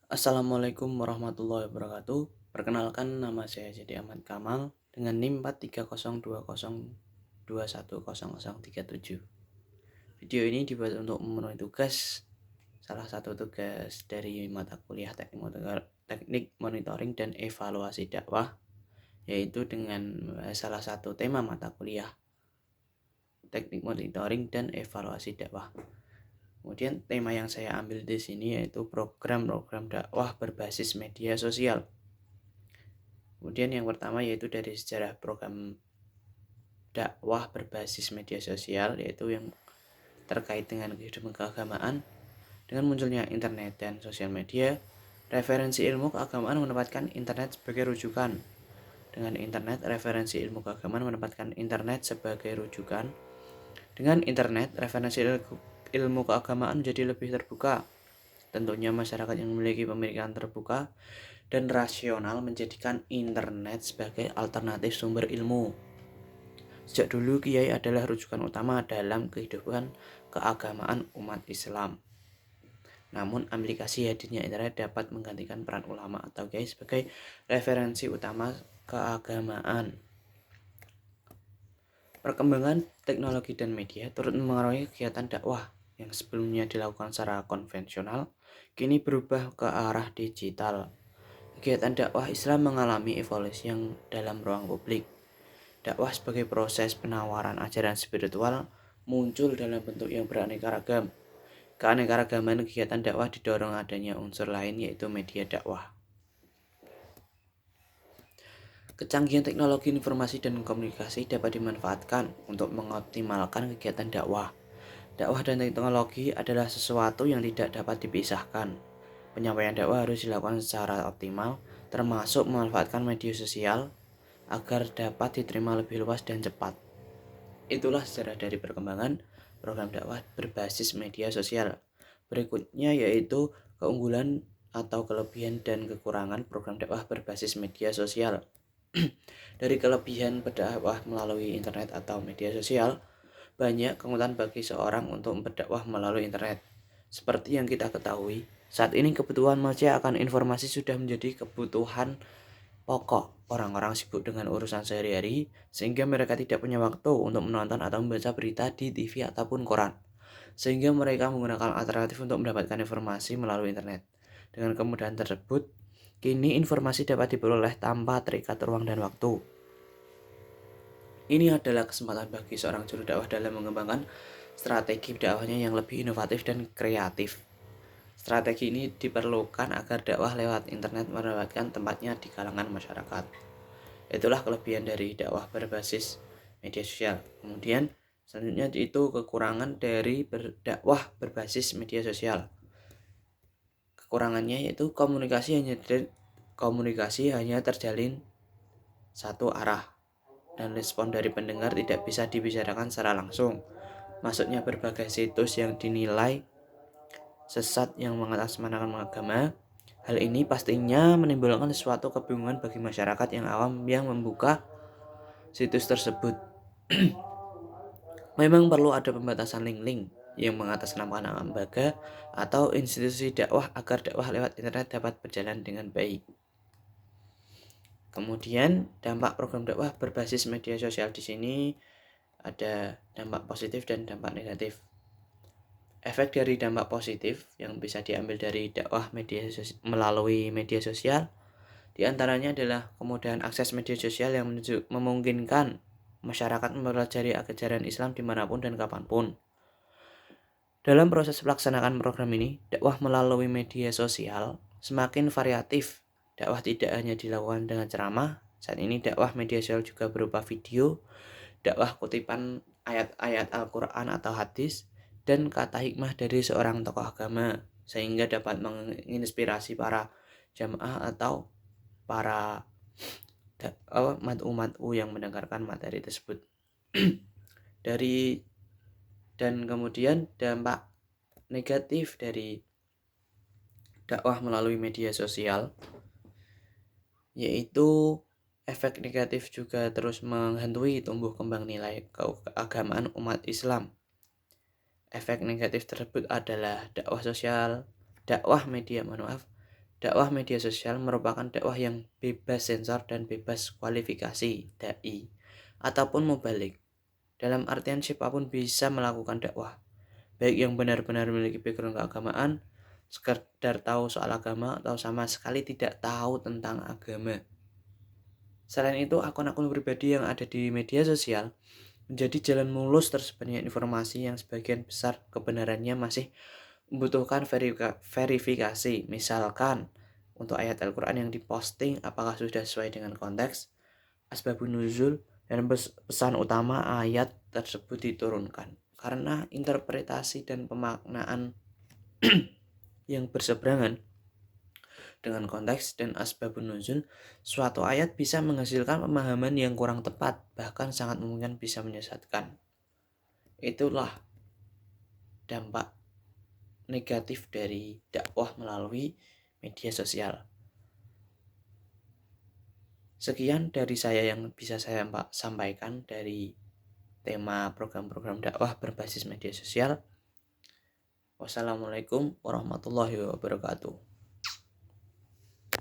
Assalamualaikum warahmatullahi wabarakatuh. Perkenalkan, nama saya Jadi Ahmad Kamal dengan NIM 43020210037. Video ini dibuat untuk memenuhi tugas, salah satu tugas dari mata kuliah teknik monitoring dan evaluasi dakwah, yaitu dengan salah satu tema mata kuliah teknik monitoring dan evaluasi dakwah. Kemudian tema yang saya ambil di sini yaitu program-program dakwah berbasis media sosial. Kemudian yang pertama yaitu dari sejarah program dakwah berbasis media sosial, yaitu yang terkait dengan kehidupan keagamaan. Dengan munculnya internet dan sosial media, referensi ilmu keagamaan menempatkan internet sebagai rujukan. Dengan internet, referensi ilmu keagamaan menempatkan internet sebagai rujukan. Dengan internet, referensi ilmu keagamaan menjadi lebih terbuka. Tentunya masyarakat yang memiliki pemikiran terbuka dan rasional menjadikan internet sebagai alternatif sumber ilmu. Sejak dulu kiai adalah rujukan utama dalam kehidupan keagamaan umat Islam. Namun aplikasi hadirnya internet dapat menggantikan peran ulama atau kiai sebagai referensi utama keagamaan. Perkembangan teknologi dan media turut mempengaruhi kegiatan dakwah yang sebelumnya dilakukan secara konvensional, kini berubah ke arah digital. Kegiatan dakwah Islam mengalami evolusi yang dalam ruang publik. Dakwah sebagai proses penawaran ajaran spiritual muncul dalam bentuk yang beraneka ragam. Keanekaragaman kegiatan dakwah didorong adanya unsur lain, yaitu media dakwah. Kecanggihan teknologi informasi dan komunikasi dapat dimanfaatkan untuk mengoptimalkan kegiatan dakwah. Dakwah dan teknologi adalah sesuatu yang tidak dapat dipisahkan. Penyampaian dakwah harus dilakukan secara optimal, termasuk memanfaatkan media sosial agar dapat diterima lebih luas dan cepat. Itulah sejarah dari perkembangan program dakwah berbasis media sosial. Berikutnya yaitu keunggulan atau kelebihan dan kekurangan program dakwah berbasis media sosial. Dari kelebihan berdakwah melalui internet atau media sosial, banyak kemudahan bagi seorang untuk berdakwah melalui internet. Seperti yang kita ketahui, saat ini kebutuhan manusia akan informasi sudah menjadi kebutuhan pokok. Orang-orang sibuk dengan urusan sehari-hari sehingga mereka tidak punya waktu untuk menonton atau membaca berita di TV ataupun koran. Sehingga mereka menggunakan alternatif untuk mendapatkan informasi melalui internet. Dengan kemudahan tersebut, kini informasi dapat diperoleh tanpa terikat ruang dan waktu. Ini adalah kesempatan bagi seorang juru dakwah dalam mengembangkan strategi dakwahnya yang lebih inovatif dan kreatif. Strategi ini diperlukan agar dakwah lewat internet mendapatkan tempatnya di kalangan masyarakat. Itulah kelebihan dari dakwah berbasis media sosial. Kemudian selanjutnya itu kekurangan dari berdakwah berbasis media sosial. Kekurangannya yaitu komunikasi hanya terjalin satu arah dan respon dari pendengar tidak bisa dibicarakan secara langsung. Masuknya berbagai situs yang dinilai sesat yang mengatasnamakan agama. Hal ini pastinya menimbulkan suatu kebingungan bagi masyarakat yang awam yang membuka situs tersebut. Memang perlu ada pembatasan link-link yang mengatasnamakan lembaga atau institusi dakwah agar dakwah lewat internet dapat berjalan dengan baik. Kemudian dampak program dakwah berbasis media sosial di sini ada dampak positif dan dampak negatif. Efek dari dampak positif yang bisa diambil dari dakwah melalui media sosial diantaranya adalah kemudahan akses media sosial yang memungkinkan masyarakat mempelajari ajaran Islam dimanapun dan kapanpun. Dalam proses pelaksanaan program ini, dakwah melalui media sosial semakin variatif. Dakwah tidak hanya dilakukan dengan ceramah, saat ini dakwah media sosial juga berupa video, dakwah kutipan ayat-ayat Al-Quran atau hadis, dan kata hikmah dari seorang tokoh agama, sehingga dapat menginspirasi para jamaah atau para mat'u yang mendengarkan materi tersebut. Dan kemudian dampak negatif dari dakwah melalui media sosial yaitu efek negatif juga terus menghantui tumbuh kembang nilai keagamaan umat Islam. Efek negatif tersebut adalah dakwah Dakwah media sosial merupakan dakwah yang bebas sensor dan bebas kualifikasi dai ataupun mubalik. Dalam artian siapapun bisa melakukan dakwah, baik yang benar-benar memiliki background keagamaan, sekedar tahu soal agama, atau sama sekali tidak tahu tentang agama. Selain itu, akun-akun pribadi yang ada di media sosial menjadi jalan mulus tersebarnya informasi yang sebagian besar kebenarannya masih membutuhkan verifikasi. Misalkan, untuk ayat Al-Quran yang diposting apakah sudah sesuai dengan konteks, asbabun nuzul, dan pesan utama ayat tersebut diturunkan. Karena interpretasi dan pemaknaan yang berseberangan dengan konteks dan asbabun nuzul, suatu ayat bisa menghasilkan pemahaman yang kurang tepat, bahkan sangat mungkin bisa menyesatkan. Itulah dampak negatif dari dakwah melalui media sosial. Sekian dari saya yang bisa saya sampaikan dari tema program-program dakwah berbasis media sosial. Wassalamualaikum warahmatullahi wabarakatuh.